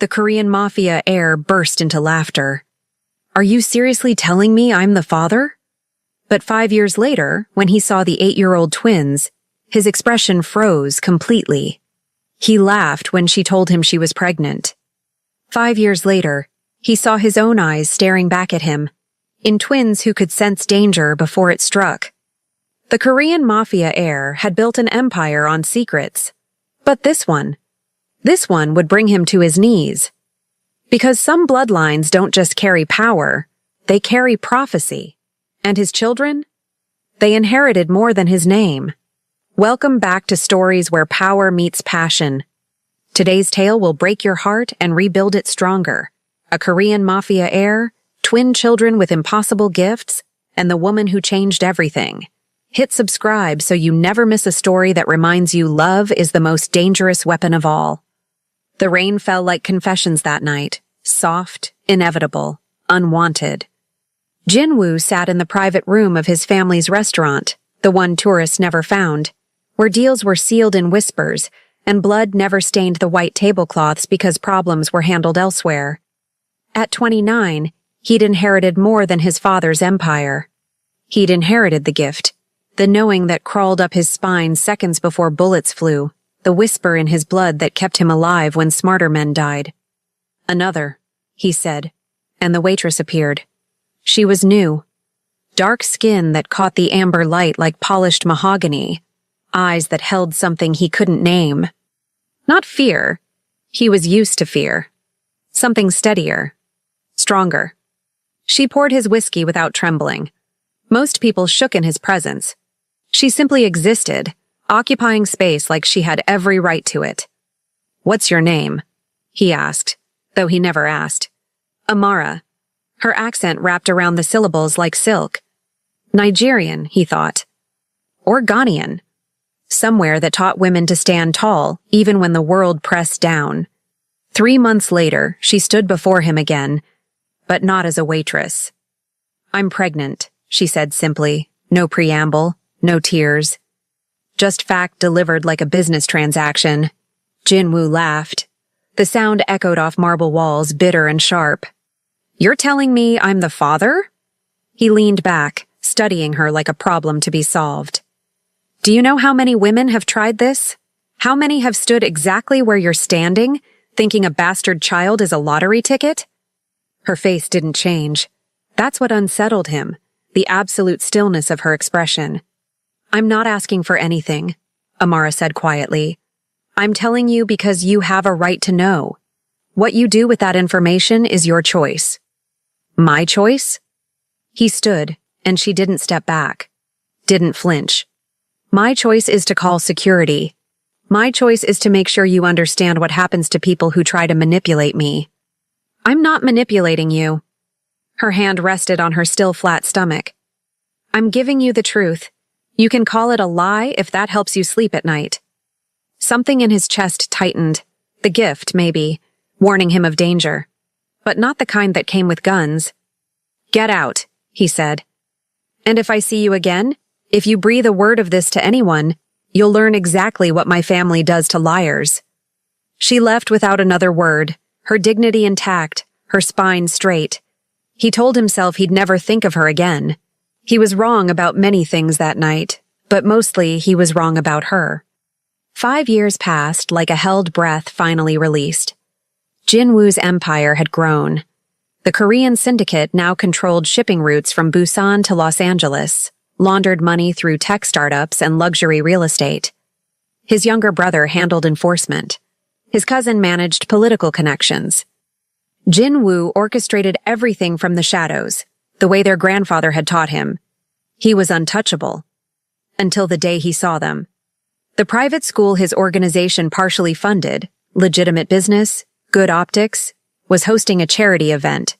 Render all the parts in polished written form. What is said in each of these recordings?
The Korean mafia heir burst into laughter. Are you seriously telling me I'm the father? But 5 years later, when he saw the 8-year-old twins, his expression froze completely. He laughed when she told him she was pregnant. 5 years later, he saw his own eyes staring back at him, in twins who could sense danger before it struck. The Korean mafia heir had built an empire on secrets. But this one would bring him to his knees. Because some bloodlines don't just carry power, they carry prophecy. And his children? They inherited more than his name. Welcome back to Stories Where Power Meets Passion. Today's tale will break your heart and rebuild it stronger. A Korean mafia heir, twin children with impossible gifts, and the woman who changed everything. Hit subscribe so you never miss a story that reminds you love is the most dangerous weapon of all. The rain fell like confessions that night, soft, inevitable, unwanted. Jin-woo sat in the private room of his family's restaurant, the one tourists never found, where deals were sealed in whispers and blood never stained the white tablecloths because problems were handled elsewhere. At 29, he'd inherited more than his father's empire. He'd inherited the gift, the knowing that crawled up his spine seconds before bullets flew, the whisper in his blood that kept him alive when smarter men died. Another, he said, and the waitress appeared. She was new. Dark skin that caught the amber light like polished mahogany, eyes that held something he couldn't name. Not fear. He was used to fear. Something steadier. Stronger. She poured his whiskey without trembling. Most people shook in his presence. She simply existed, occupying space like she had every right to it. "What's your name?" he asked, though he never asked. Amara. Her accent wrapped around the syllables like silk. Nigerian, he thought. Or Ghanaian. Somewhere that taught women to stand tall, even when the world pressed down. 3 months later, she stood before him again, but not as a waitress. "I'm pregnant," she said simply, no preamble, no tears. Just fact delivered like a business transaction. Jin-woo laughed. The sound echoed off marble walls, bitter and sharp. "You're telling me I'm the father?" He leaned back, studying her like a problem to be solved. "Do you know how many women have tried this? How many have stood exactly where you're standing, thinking a bastard child is a lottery ticket?" Her face didn't change. That's what unsettled him, the absolute stillness of her expression. "I'm not asking for anything," Amara said quietly. "I'm telling you because you have a right to know. What you do with that information is your choice." "My choice?" He stood, and she didn't step back. Didn't flinch. "My choice is to call security. My choice is to make sure you understand what happens to people who try to manipulate me." "I'm not manipulating you." Her hand rested on her still flat stomach. "I'm giving you the truth. You can call it a lie if that helps you sleep at night." Something in his chest tightened. The gift, maybe, warning him of danger. But not the kind that came with guns. "Get out," he said. "And if I see you again, if you breathe a word of this to anyone, you'll learn exactly what my family does to liars." She left without another word, her dignity intact, her spine straight. He told himself he'd never think of her again. He was wrong about many things that night, but mostly he was wrong about her. 5 years passed like a held breath finally released. Jin-woo's empire had grown. The Korean syndicate now controlled shipping routes from Busan to Los Angeles, laundered money through tech startups and luxury real estate. His younger brother handled enforcement. His cousin managed political connections. Jin-woo orchestrated everything from the shadows, the way their grandfather had taught him. He was untouchable. Until the day he saw them. The private school his organization partially funded, legitimate business, good optics, was hosting a charity event.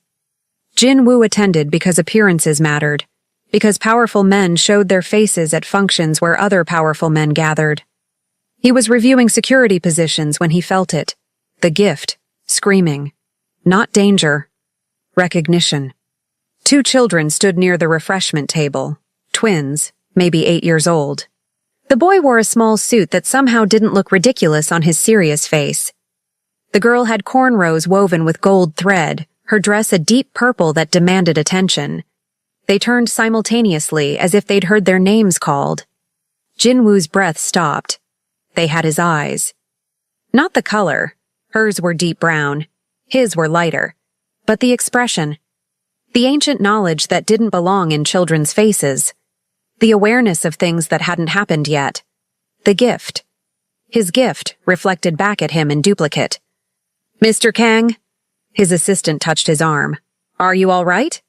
Jin-woo attended because appearances mattered, because powerful men showed their faces at functions where other powerful men gathered. He was reviewing security positions when he felt it. The gift, screaming. Not danger. Recognition. 2 children stood near the refreshment table. Twins, maybe 8 years old. The boy wore a small suit that somehow didn't look ridiculous on his serious face. The girl had cornrows woven with gold thread, her dress a deep purple that demanded attention. They turned simultaneously as if they'd heard their names called. Jinwoo's breath stopped. They had his eyes. Not the color. Hers were deep brown. His were lighter. But the expression. The ancient knowledge that didn't belong in children's faces. The awareness of things that hadn't happened yet. The gift. His gift reflected back at him in duplicate. "Mr. Kang?" His assistant touched his arm. "Are you all right?"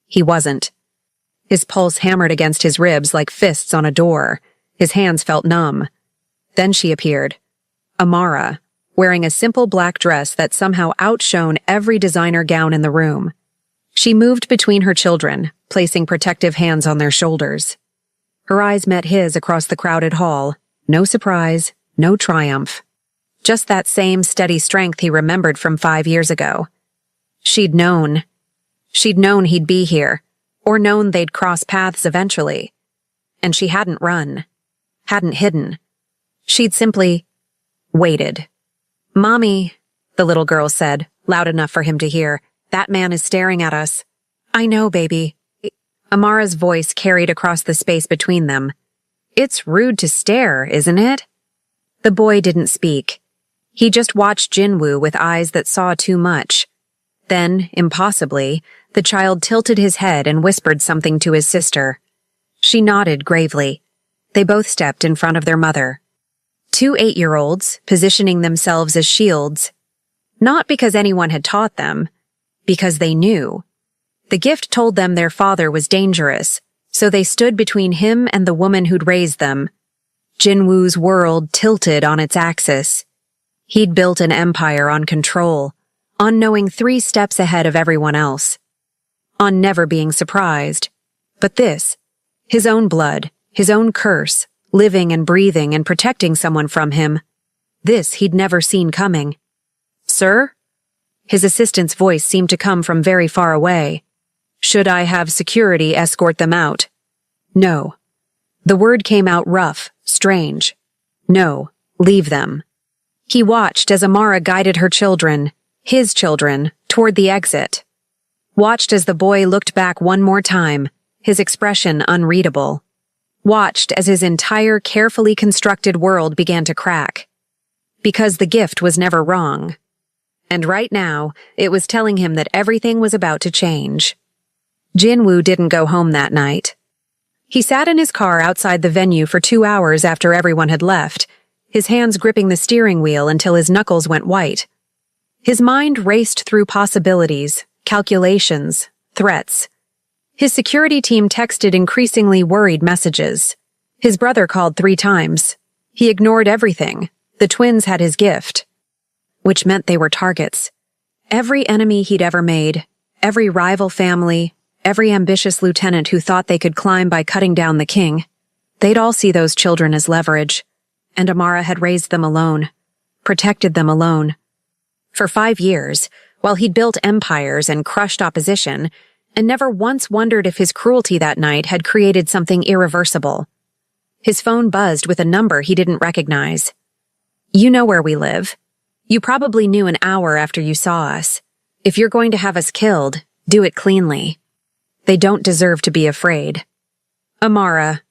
He wasn't. His pulse hammered against his ribs like fists on a door. His hands felt numb. Then she appeared. Amara, wearing a simple black dress that somehow outshone every designer gown in the room. She moved between her children, placing protective hands on their shoulders. Her eyes met his across the crowded hall. No surprise, no triumph. Just that same steady strength he remembered from 5 years ago. She'd known. She'd known he'd be here, or known they'd cross paths eventually. And she hadn't run. Hadn't hidden. She'd simply waited. "Mommy," the little girl said, loud enough for him to hear, "that man is staring at us." "I know, baby." Amara's voice carried across the space between them. "It's rude to stare, isn't it?" The boy didn't speak. He just watched Jinwoo with eyes that saw too much. Then, impossibly, the child tilted his head and whispered something to his sister. She nodded gravely. They both stepped in front of their mother. 2 8-year-olds, positioning themselves as shields. Not because anyone had taught them, because they knew. The gift told them their father was dangerous, so they stood between him and the woman who'd raised them. Jinwoo's world tilted on its axis. He'd built an empire on control, on knowing 3 steps ahead of everyone else, on never being surprised. But this, his own blood, his own curse, living and breathing and protecting someone from him, this he'd never seen coming. "Sir?" His assistant's voice seemed to come from very far away. "Should I have security escort them out?" "No." The word came out rough, strange. "No, leave them." He watched as Amara guided her children, his children, toward the exit. Watched as the boy looked back one more time, his expression unreadable. Watched as his entire carefully constructed world began to crack. Because the gift was never wrong. And right now, it was telling him that everything was about to change. Jinwoo didn't go home that night. He sat in his car outside the venue for 2 hours after everyone had left, his hands gripping the steering wheel until his knuckles went white. His mind raced through possibilities, calculations, threats. His security team texted increasingly worried messages. His brother called 3 times. He ignored everything. The twins had his gift. Which meant they were targets. Every enemy he'd ever made, every rival family, every ambitious lieutenant who thought they could climb by cutting down the king. They'd all see those children as leverage. And Amara had raised them alone, protected them alone. For 5 years, while he'd built empires and crushed opposition, and never once wondered if his cruelty that night had created something irreversible. His phone buzzed with a number he didn't recognize. "You know where we live. You probably knew an hour after you saw us. If you're going to have us killed, do it cleanly. They don't deserve to be afraid." Amara.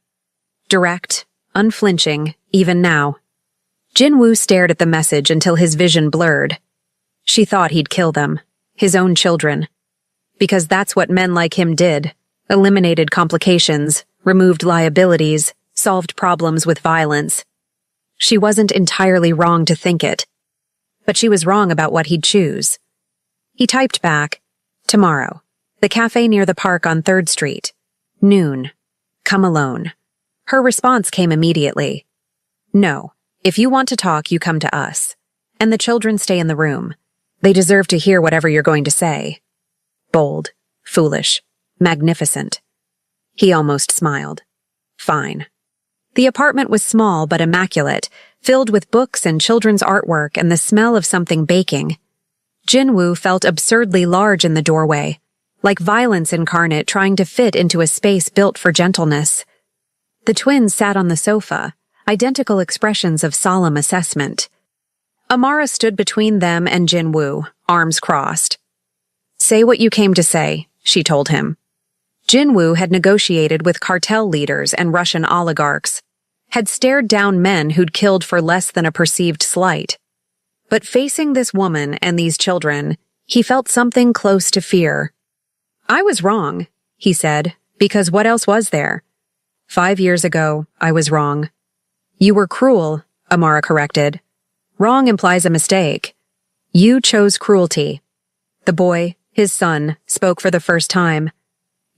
Direct, unflinching, even now. Jinwoo stared at the message until his vision blurred. She thought he'd kill them, his own children. Because that's what men like him did. Eliminated complications, removed liabilities, solved problems with violence. She wasn't entirely wrong to think it. But she was wrong about what he'd choose. He typed back, "Tomorrow. The cafe near the park on 3rd Street. Noon. Come alone." Her response came immediately. "No. If you want to talk, you come to us. And the children stay in the room. They deserve to hear whatever you're going to say." Bold, foolish, magnificent. He almost smiled. Fine. The apartment was small but immaculate, filled with books and children's artwork and the smell of something baking. Jinwoo felt absurdly large in the doorway, like violence incarnate trying to fit into a space built for gentleness. The twins sat on the sofa, identical expressions of solemn assessment. Amara stood between them and Jinwoo, arms crossed. "Say what you came to say," she told him. Jinwoo had negotiated with cartel leaders and Russian oligarchs, had stared down men who'd killed for less than a perceived slight. But facing this woman and these children, he felt something close to fear. "I was wrong," he said, "because what else was there? 5 years ago, I was wrong." "You were cruel," Amara corrected. "Wrong implies a mistake. You chose cruelty." The boy, his son, spoke for the first time.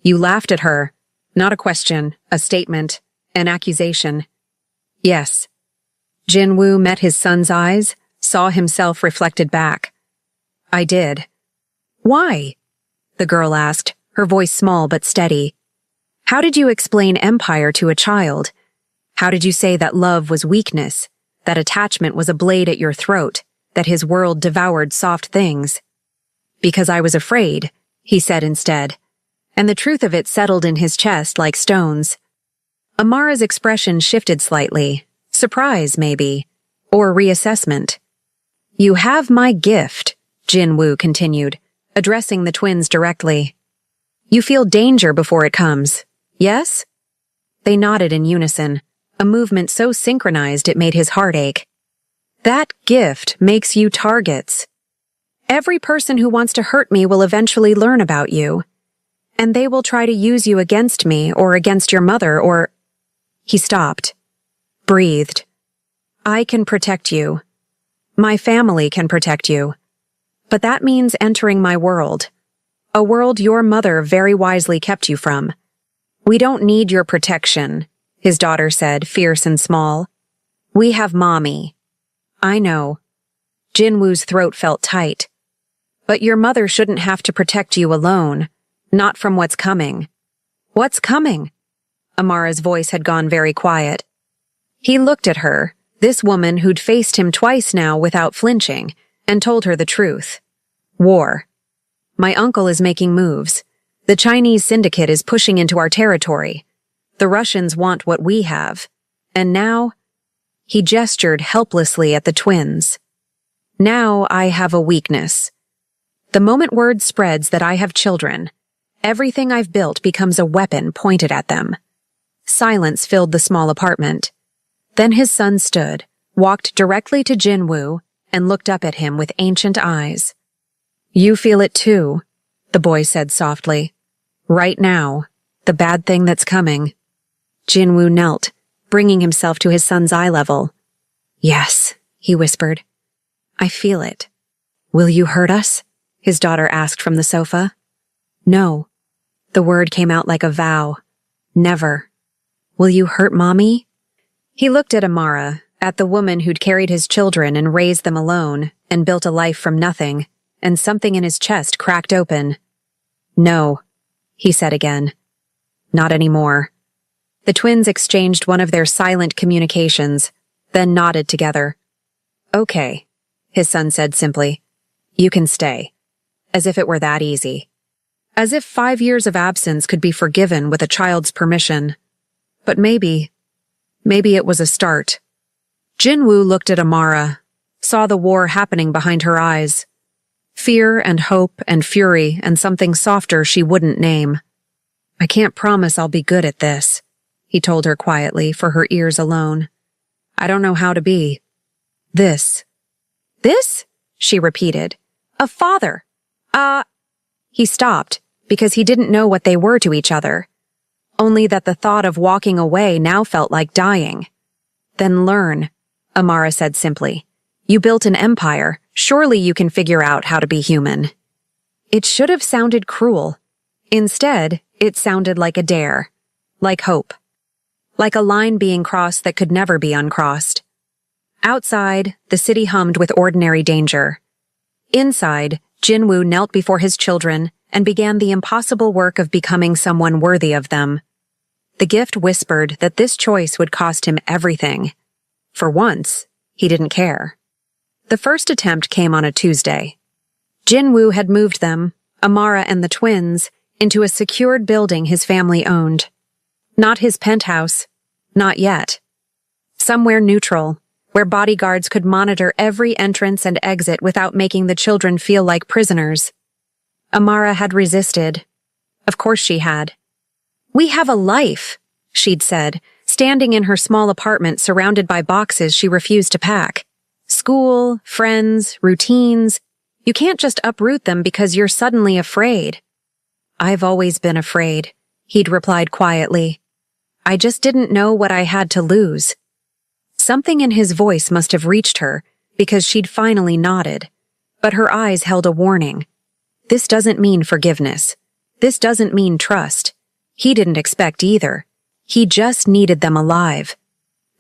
"You laughed at her. Not a question, a statement, an accusation." "Yes." Jinwoo met his son's eyes, saw himself reflected back. "I did." "Why?" the girl asked, her voice small but steady. "How did you explain empire to a child? How did you say that love was weakness, that attachment was a blade at your throat, that his world devoured soft things?" "Because I was afraid," he said instead, and the truth of it settled in his chest like stones. Amara's expression shifted slightly, surprise maybe, or reassessment. "You have my gift," Jinwoo continued, addressing the twins directly. "You feel danger before it comes, yes?" They nodded in unison, a movement so synchronized it made his heart ache. "That gift makes you targets. Every person who wants to hurt me will eventually learn about you, and they will try to use you against me or against your mother or—" He stopped, breathed. "I can protect you. My family can protect you. But that means entering my world, a world your mother very wisely kept you from." "We don't need your protection," his daughter said, fierce and small. "We have Mommy." "I know." Jinwoo's throat felt tight. "But your mother shouldn't have to protect you alone, not from what's coming." "What's coming?" Amara's voice had gone very quiet. He looked at her, this woman who'd faced him twice now without flinching, and told her the truth. "War. My uncle is making moves. The Chinese syndicate is pushing into our territory. The Russians want what we have. And now—" He gestured helplessly at the twins. "Now I have a weakness. The moment word spreads that I have children, everything I've built becomes a weapon pointed at them." Silence filled the small apartment. Then his son stood, walked directly to Jinwoo, and looked up at him with ancient eyes. "You feel it too," the boy said softly. "Right now, the bad thing that's coming." Jinwoo knelt, bringing himself to his son's eye level. "Yes," he whispered. "I feel it." "Will you hurt us?" his daughter asked from the sofa. "No." The word came out like a vow. "Never." "Will you hurt Mommy?" He looked at Amara, at the woman who'd carried his children and raised them alone, and built a life from nothing, and something in his chest cracked open. "No," he said again. "Not anymore." The twins exchanged one of their silent communications, then nodded together. "Okay," his son said simply. "You can stay." As if it were that easy. As if 5 years of absence could be forgiven with a child's permission. But maybe it was a start. Jinwoo looked at Amara, saw the war happening behind her eyes. Fear and hope and fury and something softer she wouldn't name. "I can't promise I'll be good at this," he told her quietly for her ears alone. "I don't know how to be. This." "This?" she repeated. "A father. He stopped, because he didn't know what they were to each other. Only that the thought of walking away now felt like dying. "Then learn," Amara said simply. "You built an empire. Surely you can figure out how to be human." It should have sounded cruel. Instead, it sounded like a dare. Like hope. Like a line being crossed that could never be uncrossed. Outside, the city hummed with ordinary danger. Inside, Jinwoo knelt before his children and began the impossible work of becoming someone worthy of them. The gift whispered that this choice would cost him everything. For once, he didn't care. The first attempt came on a Tuesday. Jinwoo had moved them, Amara and the twins, into a secured building his family owned. Not his penthouse. Not yet. Somewhere neutral, where bodyguards could monitor every entrance and exit without making the children feel like prisoners. Amara had resisted. Of course she had. "We have a life," she'd said, standing in her small apartment surrounded by boxes she refused to pack. "School, friends, routines. You can't just uproot them because you're suddenly afraid." "I've always been afraid," he'd replied quietly. "I just didn't know what I had to lose." Something in his voice must have reached her, because she'd finally nodded. But her eyes held a warning. This doesn't mean forgiveness. This doesn't mean trust. He didn't expect either. He just needed them alive.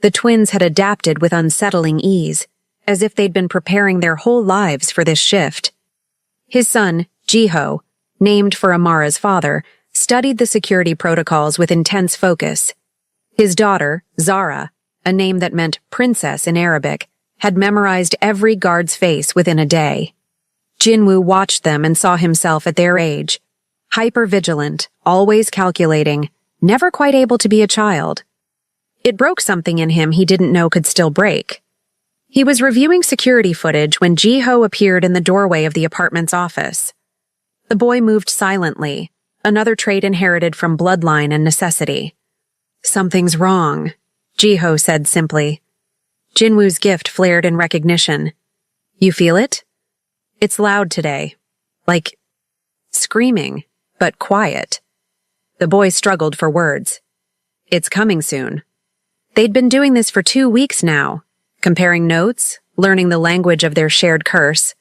The twins had adapted with unsettling ease, as if they'd been preparing their whole lives for this shift. His son, Jiho, named for Amara's father, studied the security protocols with intense focus. His daughter, Zara, a name that meant princess in Arabic, had memorized every guard's face within a day. Jinwoo watched them and saw himself at their age, hyper-vigilant, always calculating, never quite able to be a child. It broke something in him he didn't know could still break. He was reviewing security footage when Jiho appeared in the doorway of the apartment's office. The boy moved silently, another trait inherited from bloodline and necessity. "Something's wrong," Jiho said simply. Jinwoo's gift flared in recognition. "You feel it? It's loud today. Like screaming, but quiet." The boy struggled for words. "It's coming soon." They'd been doing this for 2 weeks now, comparing notes, learning the language of their shared curse.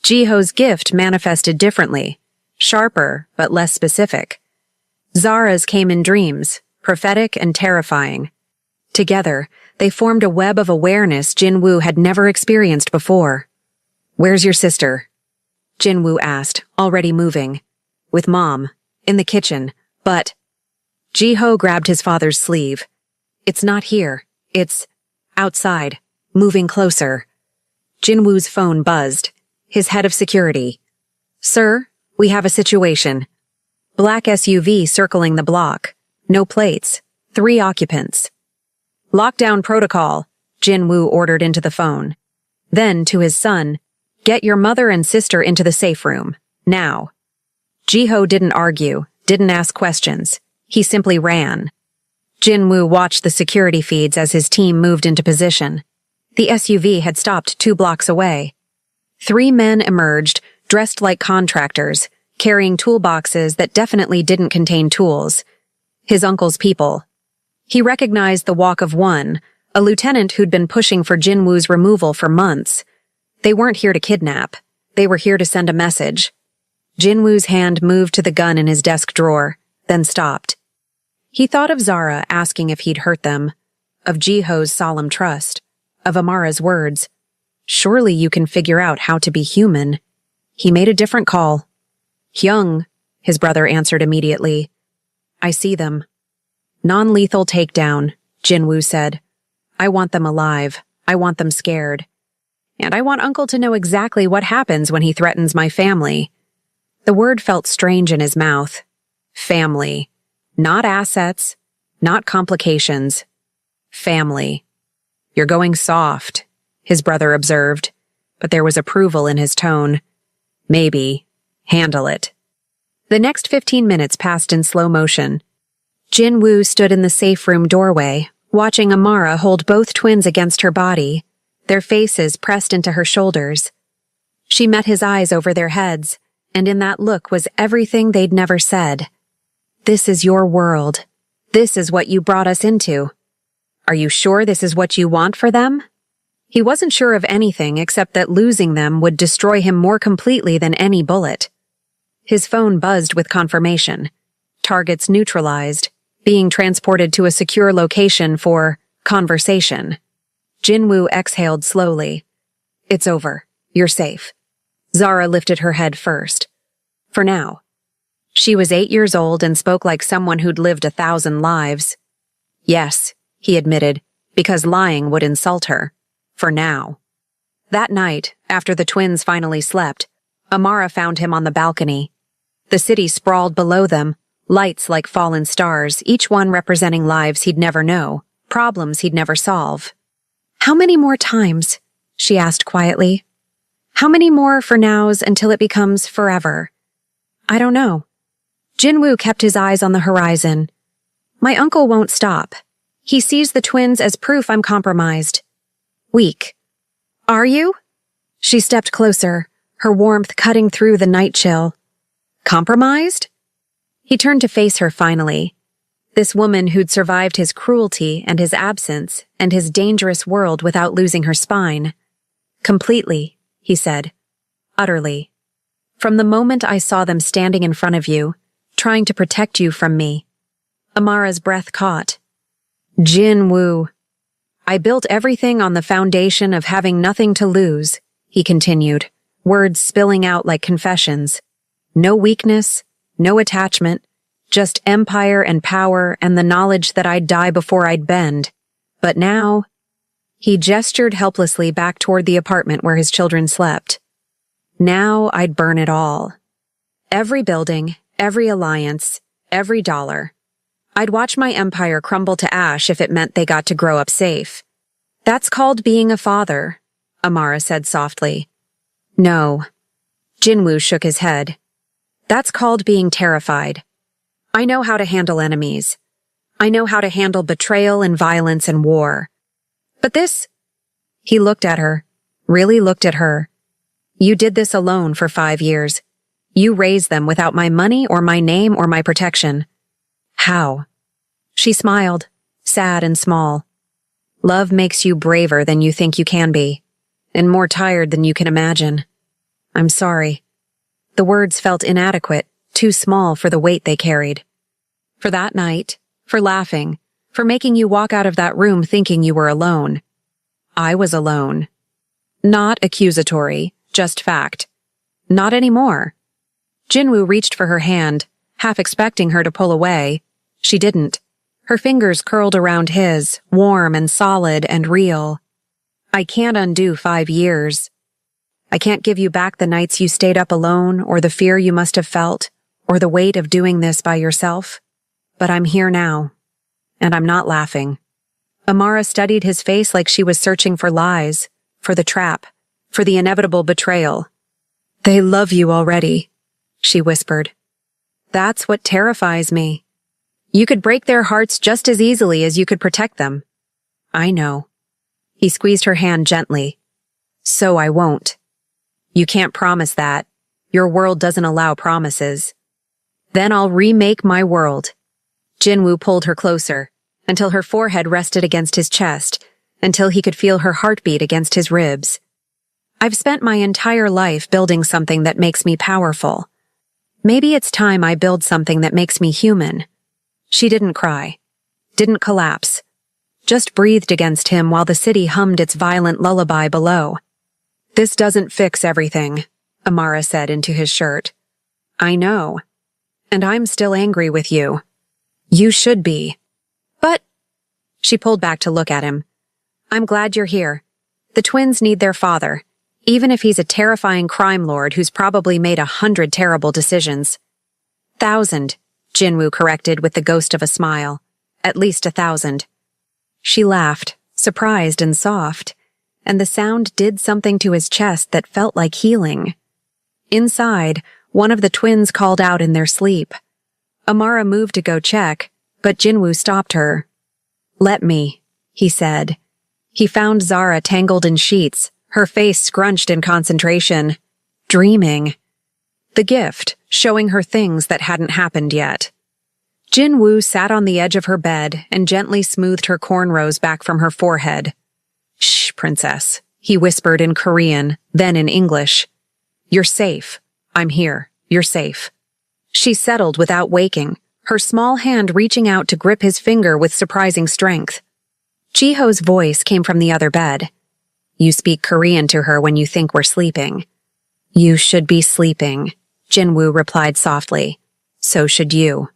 Jiho's gift manifested differently, sharper but less specific. Zara's came in dreams, prophetic and terrifying. Together, they formed a web of awareness Jinwoo had never experienced before. "Where's your sister?" Jinwoo asked, already moving. "With Mom, in the kitchen, but—" Jiho grabbed his father's sleeve. "It's not here. It's outside, moving closer." Jinwoo's phone buzzed. His head of security. "Sir, we have a situation." Black SUV circling the block. No plates. 3 occupants. "Lockdown protocol," Jinwoo ordered into the phone. Then, to his son, "Get your mother and sister into the safe room. Now." Jiho didn't argue, didn't ask questions. He simply ran. Jinwoo watched the security feeds as his team moved into position. The SUV had stopped 2 blocks away. 3 men emerged, dressed like contractors, carrying toolboxes that definitely didn't contain tools. His uncle's people. He recognized the walk of one, a lieutenant who'd been pushing for Jinwoo's removal for months. They weren't here to kidnap. They were here to send a message. Jinwoo's hand moved to the gun in his desk drawer, then stopped. He thought of Zara asking if he'd hurt them, of Jiho's solemn trust, of Amara's words. "Surely you can figure out how to be human." He made a different call. "Hyung," his brother answered immediately. "I see them." "Non-lethal takedown," Jinwoo said. "I want them alive. I want them scared. And I want Uncle to know exactly what happens when he threatens my family." The word felt strange in his mouth. Family. Not assets. Not complications. Family. "You're going soft," his brother observed, but there was approval in his tone. "Maybe. Handle it." The next 15 minutes passed in slow motion. Jinwoo stood in the safe room doorway, watching Amara hold both twins against her body, their faces pressed into her shoulders. She met his eyes over their heads, and in that look was everything they'd never said. "This is your world. This is what you brought us into. Are you sure this is what you want for them?" He wasn't sure of anything except that losing them would destroy him more completely than any bullet. His phone buzzed with confirmation. Targets neutralized, being transported to a secure location for conversation. Jinwoo exhaled slowly. "It's over. You're safe." Zara lifted her head first. For now. She was 8 years old and spoke like someone who'd lived 1,000 lives. "Yes," he admitted, because lying would insult her. For now. That night, after the twins finally slept, Amara found him on the balcony. The city sprawled below them, lights like fallen stars, each one representing lives he'd never know, problems he'd never solve. How many more times? She asked quietly. How many more for nows until it becomes forever? I don't know. Jinwoo kept his eyes on the horizon. My uncle won't stop. He sees the twins as proof I'm compromised. Weak. Are you? She stepped closer, her warmth cutting through the night chill. Compromised? He turned to face her finally. This woman who'd survived his cruelty and his absence and his dangerous world without losing her spine. Completely, he said. Utterly. From the moment I saw them standing in front of you, trying to protect you from me. Amara's breath caught. Jinwoo. I built everything on the foundation of having nothing to lose, he continued, words spilling out like confessions. No weakness, no attachment, just empire and power and the knowledge that I'd die before I'd bend. But now... He gestured helplessly back toward the apartment where his children slept. Now I'd burn it all. Every building, every alliance, every dollar. I'd watch my empire crumble to ash if it meant they got to grow up safe. That's called being a father, Amara said softly. No. Jinwoo shook his head. That's called being terrified. I know how to handle enemies. I know how to handle betrayal and violence and war. But this... He looked at her, really looked at her. You did this alone for 5 years. You raised them without my money or my name or my protection. How? She smiled, sad and small. Love makes you braver than you think you can be, and more tired than you can imagine. I'm sorry. The words felt inadequate, too small for the weight they carried. For that night, for laughing, for making you walk out of that room thinking you were alone. I was alone. Not accusatory, just fact. Not anymore. Jinwoo reached for her hand, half expecting her to pull away. She didn't. Her fingers curled around his, warm and solid and real. I can't undo 5 years. I can't give you back the nights you stayed up alone or the fear you must have felt or the weight of doing this by yourself. But I'm here now. And I'm not laughing. Amara studied his face like she was searching for lies, for the trap, for the inevitable betrayal. They love you already, she whispered. That's what terrifies me. You could break their hearts just as easily as you could protect them. I know. He squeezed her hand gently. So I won't. You can't promise that. Your world doesn't allow promises. Then I'll remake my world. Jinwoo pulled her closer, until her forehead rested against his chest, until he could feel her heartbeat against his ribs. I've spent my entire life building something that makes me powerful. Maybe it's time I build something that makes me human. She didn't cry, didn't collapse, just breathed against him while the city hummed its violent lullaby below. This doesn't fix everything, Amara said into his shirt. I know. And I'm still angry with you. You should be. But... She pulled back to look at him. I'm glad you're here. The twins need their father, even if he's a terrifying crime lord who's probably made 100 terrible decisions. 1,000, Jinwoo corrected with the ghost of a smile. At least 1,000. She laughed, surprised and soft, and the sound did something to his chest that felt like healing. Inside, one of the twins called out in their sleep. Amara moved to go check, but Jinwoo stopped her. Let me, he said. He found Zara tangled in sheets, her face scrunched in concentration, dreaming. The gift, showing her things that hadn't happened yet. Jinwoo sat on the edge of her bed and gently smoothed her cornrows back from her forehead. Shh, princess, he whispered in Korean, then in English. You're safe. I'm here. You're safe. She settled without waking, her small hand reaching out to grip his finger with surprising strength. Jiho's voice came from the other bed. You speak Korean to her when you think we're sleeping. You should be sleeping, Jinwoo replied softly. So should you.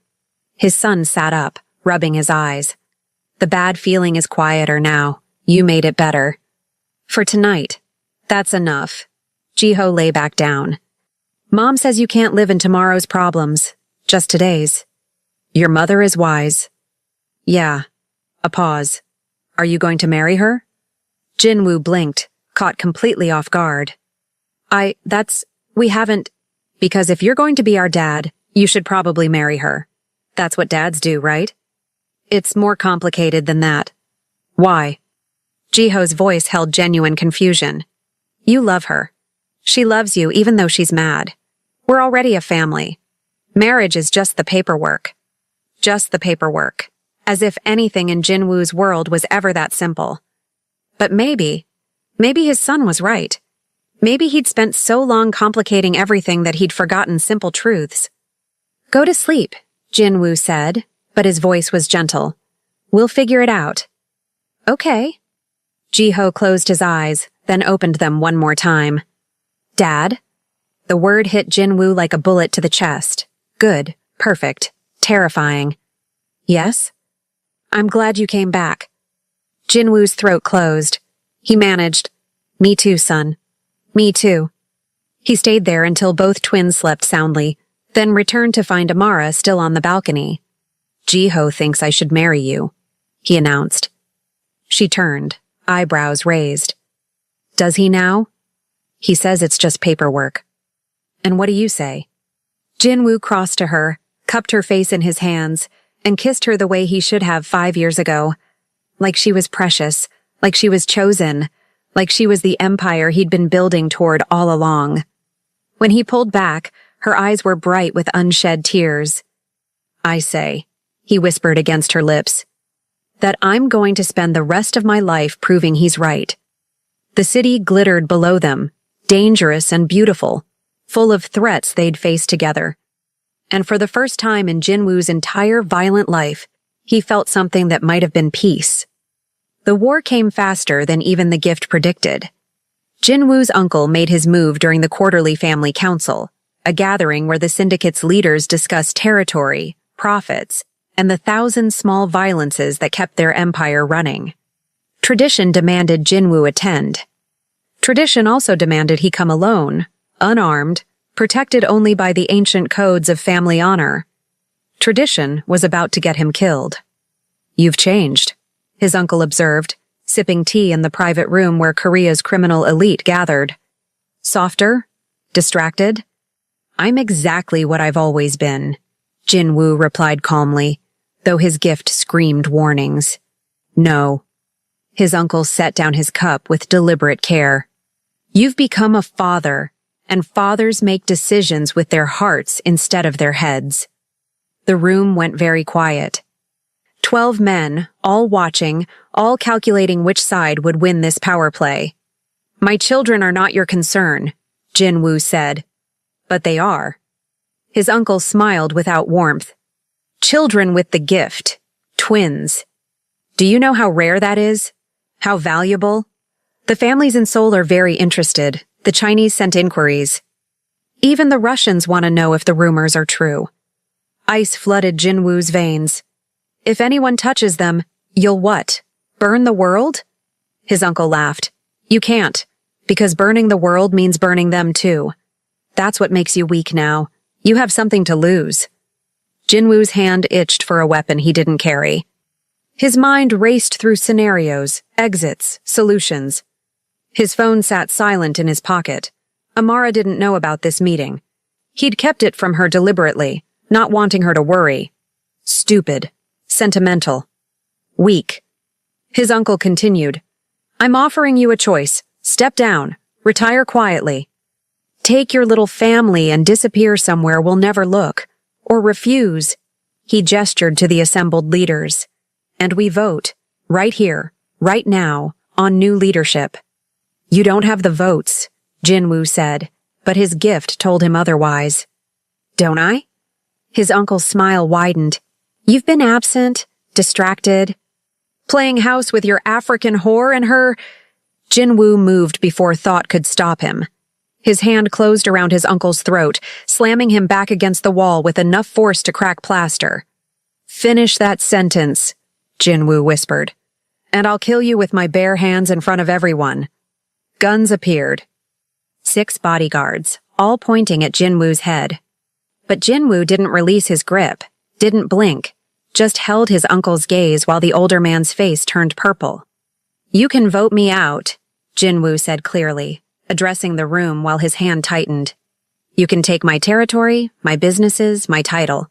His son sat up, rubbing his eyes. The bad feeling is quieter now. You made it better. For tonight. That's enough. Jiho lay back down. Mom says you can't live in tomorrow's problems, just today's. Your mother is wise. Yeah. A pause. Are you going to marry her? Jinwoo blinked, caught completely off guard. We haven't, because if you're going to be our dad, you should probably marry her. That's what dads do, right? It's more complicated than that. Why? Jiho's voice held genuine confusion. You love her. She loves you even though she's mad. We're already a family. Marriage is just the paperwork. Just the paperwork. As if anything in Jinwoo's world was ever that simple. But maybe his son was right. Maybe he'd spent so long complicating everything that he'd forgotten simple truths. Go to sleep, Jinwoo said, but his voice was gentle. We'll figure it out. Okay. Jiho closed his eyes, then opened them one more time. Dad? The word hit Jinwoo like a bullet to the chest. Good, perfect, terrifying. Yes? I'm glad you came back. Jinwoo's throat closed. He managed. Me too, son. Me too. He stayed there until both twins slept soundly, then returned to find Amara still on the balcony. Jiho thinks I should marry you, he announced. She turned, eyebrows raised. Does he now? He says it's just paperwork. And what do you say? Jinwoo crossed to her, cupped her face in his hands, and kissed her the way he should have 5 years ago. Like she was precious, like she was chosen, like she was the empire he'd been building toward all along. When he pulled back, her eyes were bright with unshed tears. I say, he whispered against her lips, that I'm going to spend the rest of my life proving he's right. The city glittered below them, dangerous and beautiful, full of threats they'd faced together. And for the first time in Jinwoo's entire violent life, he felt something that might have been peace. The war came faster than even the gift predicted. Jinwoo's uncle made his move during the quarterly family council, a gathering where the syndicate's leaders discussed territory, profits, and the 1,000 small violences that kept their empire running. Tradition demanded Jinwoo attend. Tradition also demanded he come alone, unarmed, protected only by the ancient codes of family honor. Tradition was about to get him killed. You've changed, his uncle observed, sipping tea in the private room where Korea's criminal elite gathered. Softer? Distracted? I'm exactly what I've always been, Jinwoo replied calmly, though his gift screamed warnings. No. His uncle set down his cup with deliberate care. You've become a father, and fathers make decisions with their hearts instead of their heads. The room went very quiet. 12 men, all watching, all calculating which side would win this power play. My children are not your concern, Jinwoo said. But they are. His uncle smiled without warmth. Children with the gift. Twins. Do you know how rare that is? How valuable? The families in Seoul are very interested. The Chinese sent inquiries. Even the Russians want to know if the rumors are true. Ice flooded Jinwoo's veins. If anyone touches them, you'll what? Burn the world? His uncle laughed. You can't, because burning the world means burning them too. That's what makes you weak now. You have something to lose. Jinwoo's hand itched for a weapon he didn't carry. His mind raced through scenarios, exits, solutions. His phone sat silent in his pocket. Amara didn't know about this meeting. He'd kept it from her deliberately, not wanting her to worry. Stupid. Sentimental. Weak. His uncle continued. I'm offering you a choice. Step down. Retire quietly. Take your little family and disappear somewhere we'll never look. Or refuse. He gestured to the assembled leaders. And we vote, right here, right now, on new leadership. You don't have the votes, Jinwoo said, but his gift told him otherwise. Don't I? His uncle's smile widened. You've been absent, distracted, playing house with your African whore and her... Jinwoo moved before thought could stop him. His hand closed around his uncle's throat, slamming him back against the wall with enough force to crack plaster. Finish that sentence, Jinwoo whispered, and I'll kill you with my bare hands in front of everyone. Guns appeared. 6 bodyguards, all pointing at Jinwoo's head. But Jinwoo didn't release his grip, didn't blink, just held his uncle's gaze while the older man's face turned purple. You can vote me out, Jinwoo said clearly, addressing the room while his hand tightened. You can take my territory, my businesses, my title.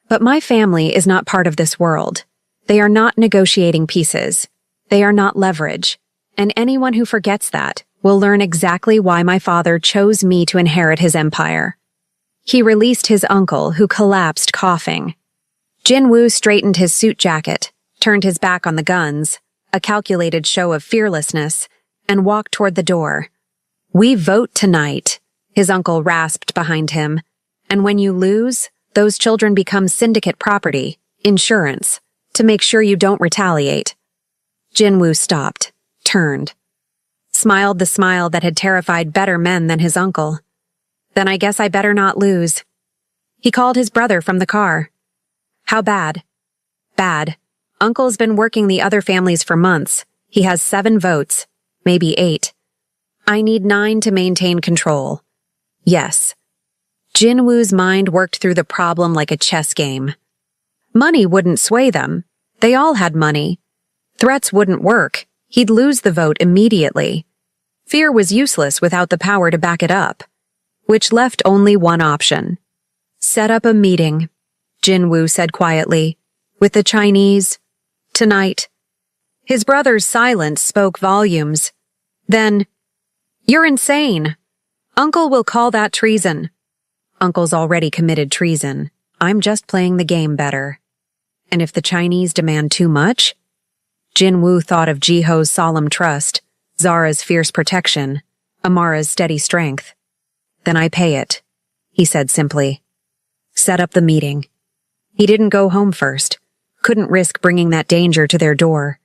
But my family is not part of this world. They are not negotiating pieces. They are not leverage. And anyone who forgets that will learn exactly why my father chose me to inherit his empire. He released his uncle, who collapsed coughing. Jinwoo straightened his suit jacket, turned his back on the guns, a calculated show of fearlessness, and walked toward the door. We vote tonight, his uncle rasped behind him. And when you lose, those children become syndicate property, insurance, to make sure you don't retaliate. Jinwoo stopped, turned, smiled the smile that had terrified better men than his uncle. Then I guess I better not lose. He called his brother from the car. How bad? Bad. Uncle's been working the other families for months. He has 7 votes, maybe 8. I need 9 to maintain control. Yes. Jinwoo's mind worked through the problem like a chess game. Money wouldn't sway them. They all had money. Threats wouldn't work. He'd lose the vote immediately. Fear was useless without the power to back it up, which left only one option. Set up a meeting, Jinwoo said quietly, with the Chinese. Tonight. His brother's silence spoke volumes. Then, "You're insane. Uncle will call that treason." Uncle's already committed treason. I'm just playing the game better. And if the Chinese demand too much? Jinwoo thought of Jiho's solemn trust, Zara's fierce protection, Amara's steady strength. Then I pay it, he said simply. Set up the meeting. He didn't go home first, couldn't risk bringing that danger to their door.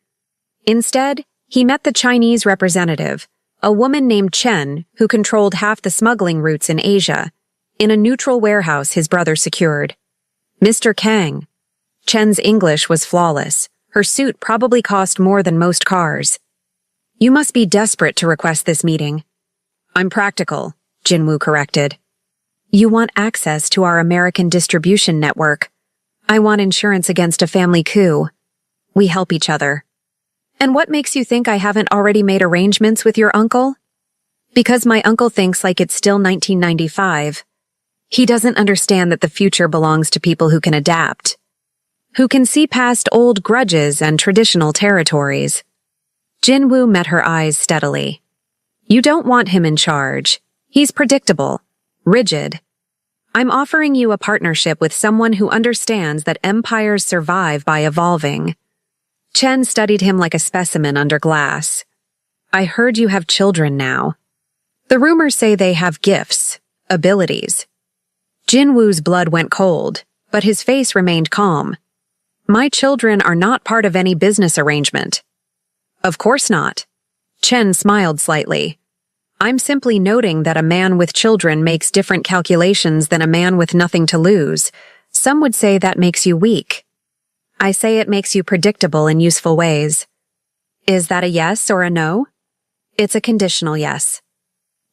Instead, he met the Chinese representative, a woman named Chen who controlled half the smuggling routes in Asia, in a neutral warehouse his brother secured. Mr. Kang. Chen's English was flawless. Her suit probably cost more than most cars. You must be desperate to request this meeting. I'm practical, Jinwoo corrected. You want access to our American distribution network. I want insurance against a family coup. We help each other. And what makes you think I haven't already made arrangements with your uncle? Because my uncle thinks like it's still 1995. He doesn't understand that the future belongs to people who can adapt, who can see past old grudges and traditional territories. Jinwoo met her eyes steadily. You don't want him in charge. He's predictable, rigid. I'm offering you a partnership with someone who understands that empires survive by evolving. Chen studied him like a specimen under glass. I heard you have children now. The rumors say they have gifts, abilities. Jinwoo's blood went cold, but his face remained calm. My children are not part of any business arrangement. Of course not. Chen smiled slightly. I'm simply noting that a man with children makes different calculations than a man with nothing to lose. Some would say that makes you weak. I say it makes you predictable in useful ways. Is that a yes or a no? It's a conditional yes.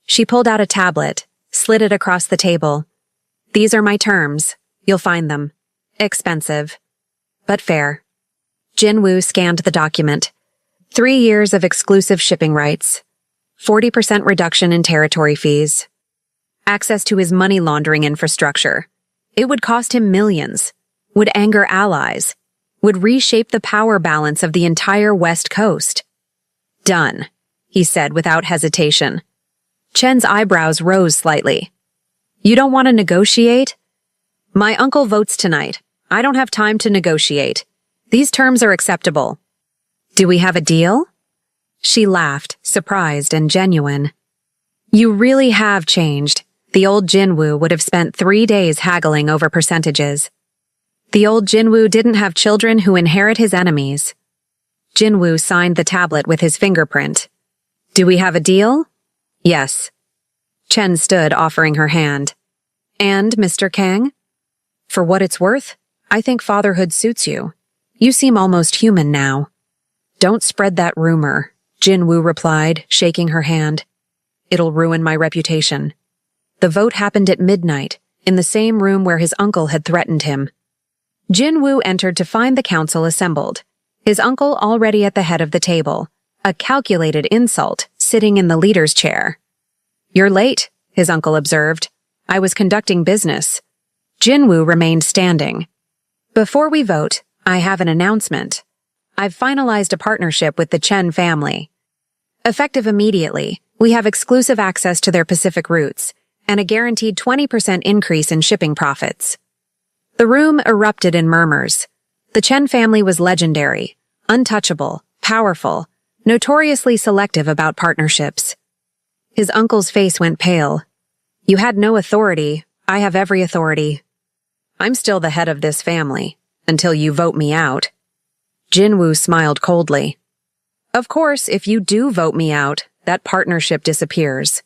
She pulled out a tablet, slid it across the table. These are my terms. You'll find them. Expensive, but fair. Jinwoo scanned the document. 3 years of exclusive shipping rights. 40% reduction in territory fees. Access to his money laundering infrastructure. It would cost him millions. Would anger allies. Would reshape the power balance of the entire West Coast. Done, he said without hesitation. Chen's eyebrows rose slightly. You don't want to negotiate? My uncle votes tonight. I don't have time to negotiate. These terms are acceptable. Do we have a deal? She laughed, surprised and genuine. You really have changed. The old Jinwoo would have spent 3 days haggling over percentages. The old Jinwoo didn't have children who inherit his enemies. Jinwoo signed the tablet with his fingerprint. Do we have a deal? Yes. Chen stood, offering her hand. And, Mr. Kang? For what it's worth, I think fatherhood suits you. You seem almost human now. Don't spread that rumor, Jinwoo replied, shaking her hand. It'll ruin my reputation. The vote happened at midnight, in the same room where his uncle had threatened him. Jinwoo entered to find the council assembled, his uncle already at the head of the table, a calculated insult, sitting in the leader's chair. "You're late," his uncle observed. "I was conducting business." Jinwoo remained standing. "Before we vote, I have an announcement. I've finalized a partnership with the Chen family. Effective immediately, we have exclusive access to their Pacific routes and a guaranteed 20% increase in shipping profits." The room erupted in murmurs. The Chen family was legendary, untouchable, powerful, notoriously selective about partnerships. His uncle's face went pale. "You had no authority. I have every authority. I'm still the head of this family, until you vote me out." Jinwoo smiled coldly. "Of course, if you do vote me out, that partnership disappears.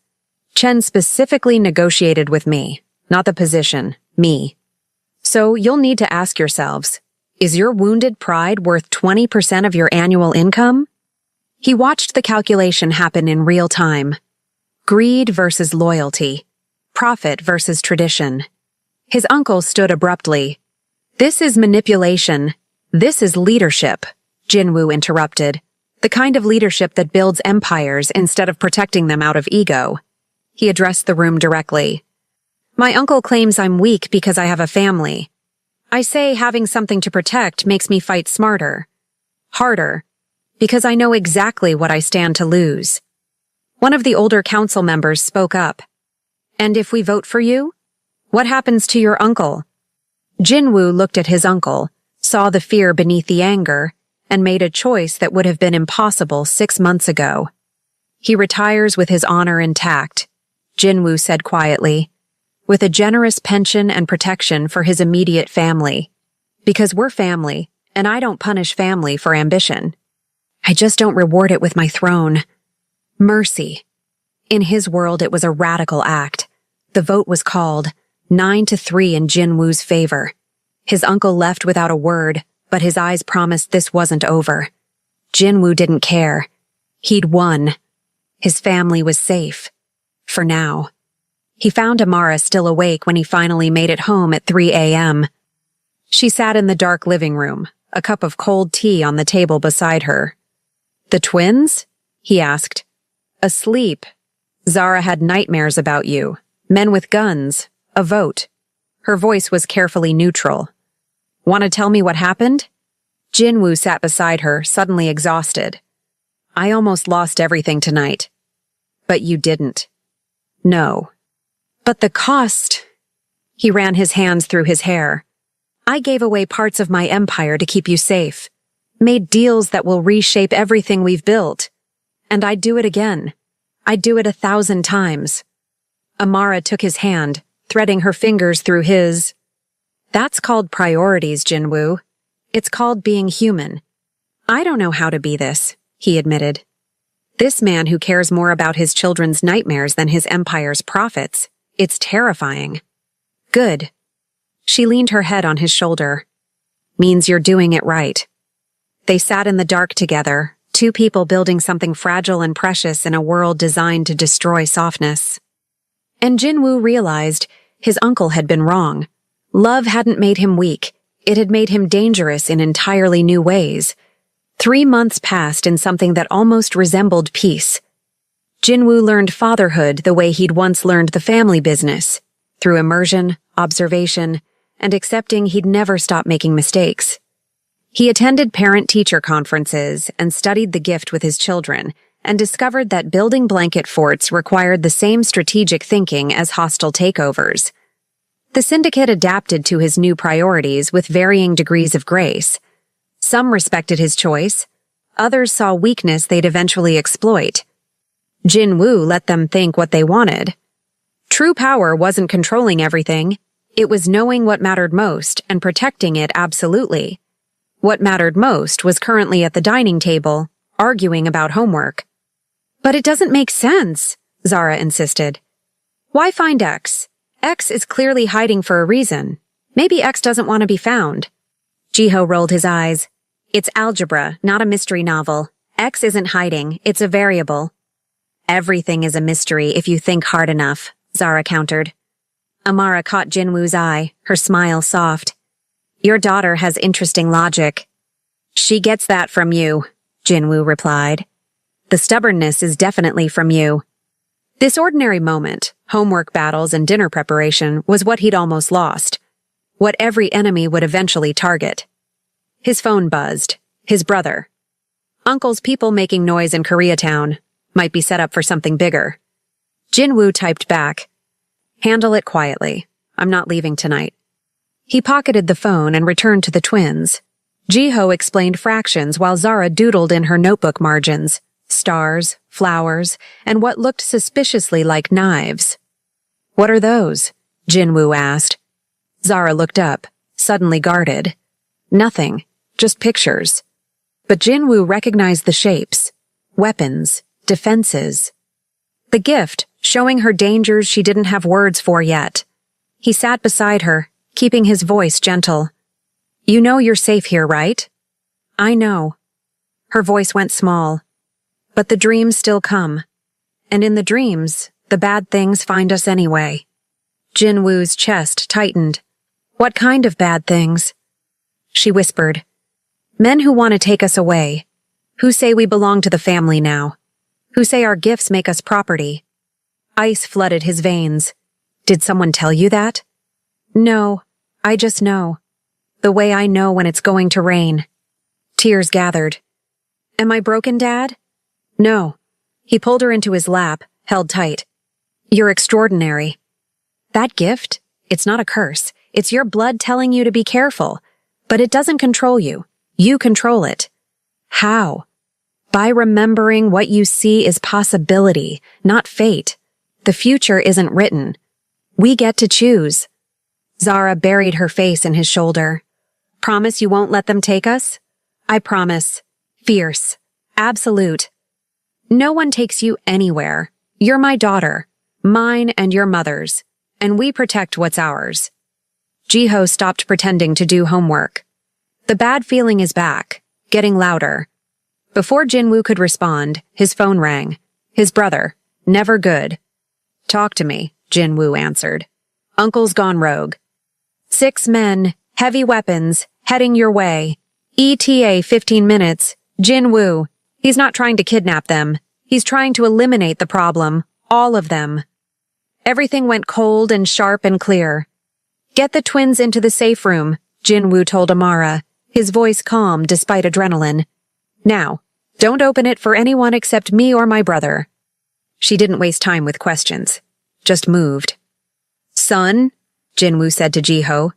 Chen specifically negotiated with me, not the position, me. So you'll need to ask yourselves, is your wounded pride worth 20% of your annual income?" He watched the calculation happen in real time. Greed versus loyalty. Profit versus tradition. His uncle stood abruptly. "This is manipulation. This is leadership," Jinwoo interrupted. "The kind of leadership that builds empires instead of protecting them out of ego." He addressed the room directly. "My uncle claims I'm weak because I have a family. I say having something to protect makes me fight smarter. Harder. Because I know exactly what I stand to lose." One of the older council members spoke up. "And if we vote for you? What happens to your uncle?" Jinwoo looked at his uncle, saw the fear beneath the anger, and made a choice that would have been impossible 6 months ago. "He retires with his honor intact," Jinwoo said quietly, "with a generous pension and protection for his immediate family. Because we're family, and I don't punish family for ambition. I just don't reward it with my throne. Mercy." In his world, it was a radical act. The vote was called, 9-3 in Jinwoo's favor. His uncle left without a word, but his eyes promised this wasn't over. Jinwoo didn't care. He'd won. His family was safe. For now. He found Amara still awake when he finally made it home at 3 a.m. She sat in the dark living room, a cup of cold tea on the table beside her. "The twins?" he asked. "Asleep. Zara had nightmares about you. Men with guns. A vote." Her voice was carefully neutral. "Want to tell me what happened?" Jinwoo sat beside her, suddenly exhausted. "I almost lost everything tonight." "But you didn't." "No." "But the cost." He ran his hands through his hair. "I gave away parts of my empire to keep you safe. Made deals that will reshape everything we've built. And I'd do it again. I'd do it 1,000 times." Amara took his hand, threading her fingers through his. "That's called priorities, Jinwoo. It's called being human. I don't know how to be this," he admitted. "This man who cares more about his children's nightmares than his empire's profits. It's terrifying." "Good." She leaned her head on his shoulder. "Means you're doing it right." They sat in the dark together, two people building something fragile and precious in a world designed to destroy softness. And Jinwoo realized his uncle had been wrong. Love hadn't made him weak. It had made him dangerous in entirely new ways. 3 months passed in something that almost resembled peace. Jinwoo learned fatherhood the way he'd once learned the family business, through immersion, observation, and accepting he'd never stop making mistakes. He attended parent-teacher conferences and studied the gift with his children, and discovered that building blanket forts required the same strategic thinking as hostile takeovers. The syndicate adapted to his new priorities with varying degrees of grace. Some respected his choice, others saw weakness they'd eventually exploit. Jinwoo let them think what they wanted. True power wasn't controlling everything, it was knowing what mattered most and protecting it absolutely. What mattered most was currently at the dining table, arguing about homework. "But it doesn't make sense," Zara insisted. "Why find X? X is clearly hiding for a reason. Maybe X doesn't want to be found." Jiho rolled his eyes. "It's algebra, not a mystery novel. X isn't hiding, it's a variable." "Everything is a mystery if you think hard enough," Zara countered. Amara caught Jinwoo's eye, her smile soft. "Your daughter has interesting logic." "She gets that from you," Jinwoo replied. The stubbornness is definitely from you. This ordinary moment, homework battles and dinner preparation, was what he'd almost lost. What every enemy would eventually target. His phone buzzed. His brother. Uncle's people making noise in Koreatown. Might be set up for something bigger. Jinwoo typed back. Handle it quietly. I'm not leaving tonight. He pocketed the phone and returned to the twins. Jiho explained fractions while Zara doodled in her notebook margins. Stars, flowers, and what looked suspiciously like knives. What are those? Jinwoo asked. Zara looked up, suddenly guarded. Nothing, just pictures. But Jinwoo recognized the shapes. Weapons, defenses. The gift, showing her dangers she didn't have words for yet. He sat beside her, keeping his voice gentle. You know you're safe here, right? I know. Her voice went small. But the dreams still come. And in the dreams, the bad things find us anyway. Jinwoo's chest tightened. What kind of bad things? She whispered. Men who want to take us away. Who say we belong to the family now. Who say our gifts make us property. Ice flooded his veins. Did someone tell you that? No, I just know. The way I know when it's going to rain. Tears gathered. Am I broken, Dad? No. He pulled her into his lap, held tight. You're extraordinary. That gift? It's not a curse. It's your blood telling you to be careful. But it doesn't control you. You control it. How? By remembering what you see is possibility, not fate. The future isn't written. We get to choose. Zara buried her face in his shoulder. Promise you won't let them take us? I promise. Fierce. Absolute. No one takes you anywhere. You're my daughter. Mine and your mother's. And we protect what's ours. Jiho stopped pretending to do homework. The bad feeling is back, getting louder. Before Jinwoo could respond, his phone rang. His brother. Never good. Talk to me, Jinwoo answered. Uncle's gone rogue. 6 men, heavy weapons, heading your way. ETA 15 minutes. Jinwoo. He's not trying to kidnap them. He's trying to eliminate the problem. All of them. Everything went cold and sharp and clear. Get the twins into the safe room, Jinwoo told Amara, his voice calm despite adrenaline. Now, don't open it for anyone except me or my brother. She didn't waste time with questions. Just moved. Son, Jinwoo said to Jiho,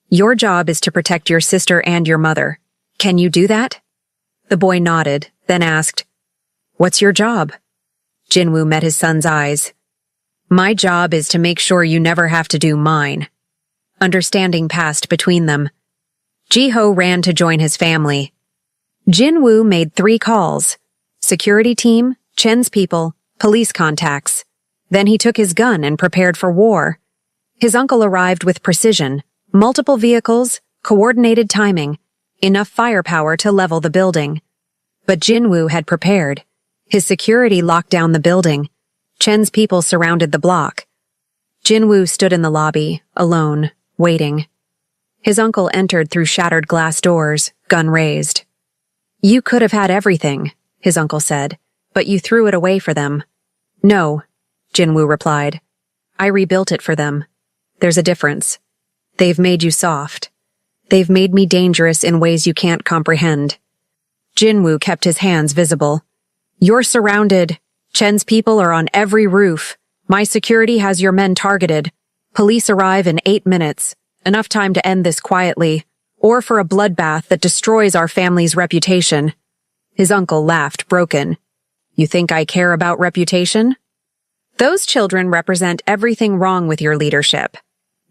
your job is to protect your sister and your mother. Can you do that? The boy nodded, then asked, What's your job? Jinwoo met his son's eyes. My job is to make sure you never have to do mine. Understanding passed between them. Jiho ran to join his family. Jinwoo made 3 calls. Security team, Chen's people, police contacts. Then he took his gun and prepared for war. His uncle arrived with precision, multiple vehicles, coordinated timing, enough firepower to level the building. But Jinwoo had prepared. His security locked down the building. Chen's people surrounded the block. Jinwoo stood in the lobby, alone, waiting. His uncle entered through shattered glass doors, gun raised. You could have had everything, his uncle said, but you threw it away for them. No, Jinwoo replied. I rebuilt it for them. There's a difference. They've made you soft. They've made me dangerous in ways you can't comprehend. Jinwoo kept his hands visible. You're surrounded. Chen's people are on every roof. My security has your men targeted. Police arrive in 8 minutes. Enough time to end this quietly, or for a bloodbath that destroys our family's reputation. His uncle laughed, broken. You think I care about reputation? Those children represent everything wrong with your leadership.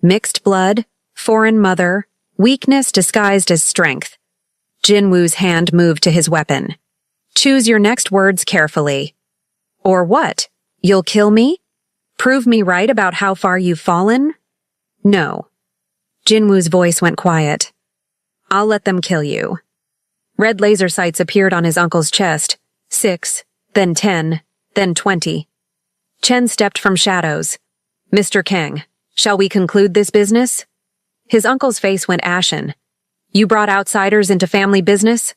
Mixed blood, foreign mother, weakness disguised as strength. Jinwoo's hand moved to his weapon. Choose your next words carefully. Or what? You'll kill me? Prove me right about how far you've fallen? No. Jinwoo's voice went quiet. I'll let them kill you. Red laser sights appeared on his uncle's chest. 6, then 10, then 20. Chen stepped from shadows. Mr. Kang, shall we conclude this business? His uncle's face went ashen. You brought outsiders into family business?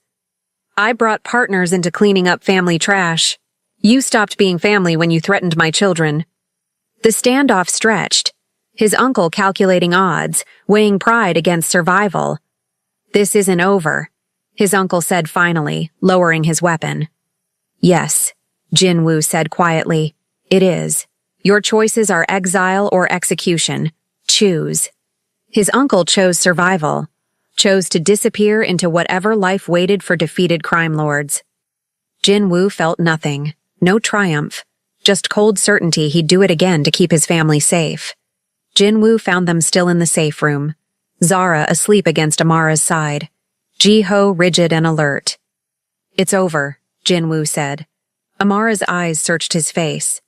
I brought partners into cleaning up family trash, You stopped being family when you threatened my children. The standoff stretched, his uncle calculating odds, weighing pride against survival. This isn't over, his uncle said finally, lowering his weapon. Yes, Jinwoo said quietly. It is. Your choices are exile or execution. Choose. His uncle chose survival, chose to disappear into whatever life waited for defeated crime lords. Jinwoo felt nothing, no triumph, just cold certainty he'd do it again to keep his family safe. Jinwoo found them still in the safe room, Zara asleep against Amara's side, Ji-ho rigid and alert. It's over, Jinwoo said. Amara's eyes searched his face.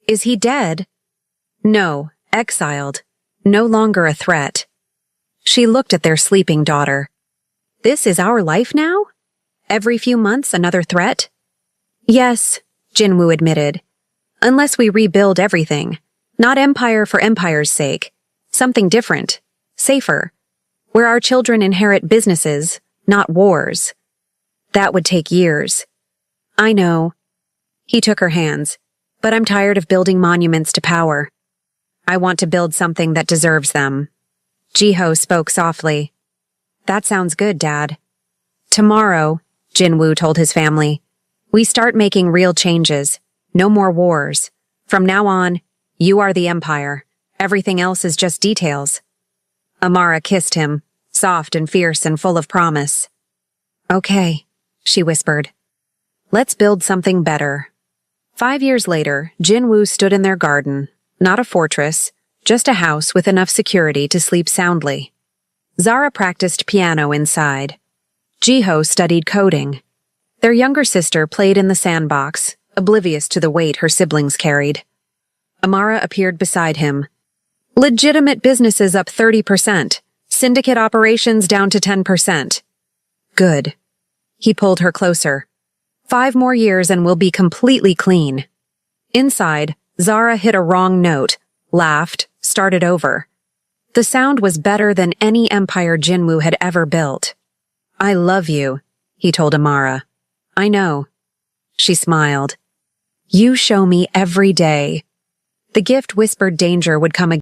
Is he dead? No, exiled. No longer a threat. She looked at their sleeping daughter. This is our life now? Every few months another threat? Yes, Jinwoo admitted. Unless we rebuild everything. Not empire for empire's sake. Something different. Safer. Where our children inherit businesses, not wars. That would take years. I know. He took her hands. But I'm tired of building monuments to power. I want to build something that deserves them. Ji-ho spoke softly. That sounds good, Dad. Tomorrow, Jinwoo told his family, we start making real changes. No more wars. From now on, you are the empire. Everything else is just details. Amara kissed him, soft and fierce and full of promise. Okay, she whispered. Let's build something better. 5 years later, Jinwoo stood in their garden, not a fortress, just a house with enough security to sleep soundly. Zara practiced piano inside. Ji-ho studied coding. Their younger sister played in the sandbox, oblivious to the weight her siblings carried. Amara appeared beside him. Legitimate businesses up 30%, syndicate operations down to 10%. Good. He pulled her closer. 5 more years and we'll be completely clean. Inside, Zara hit a wrong note, laughed, started over. The sound was better than any empire Jinwoo had ever built. I love you, he told Amara. I know. She smiled. You show me every day. The gift whispered danger would come again.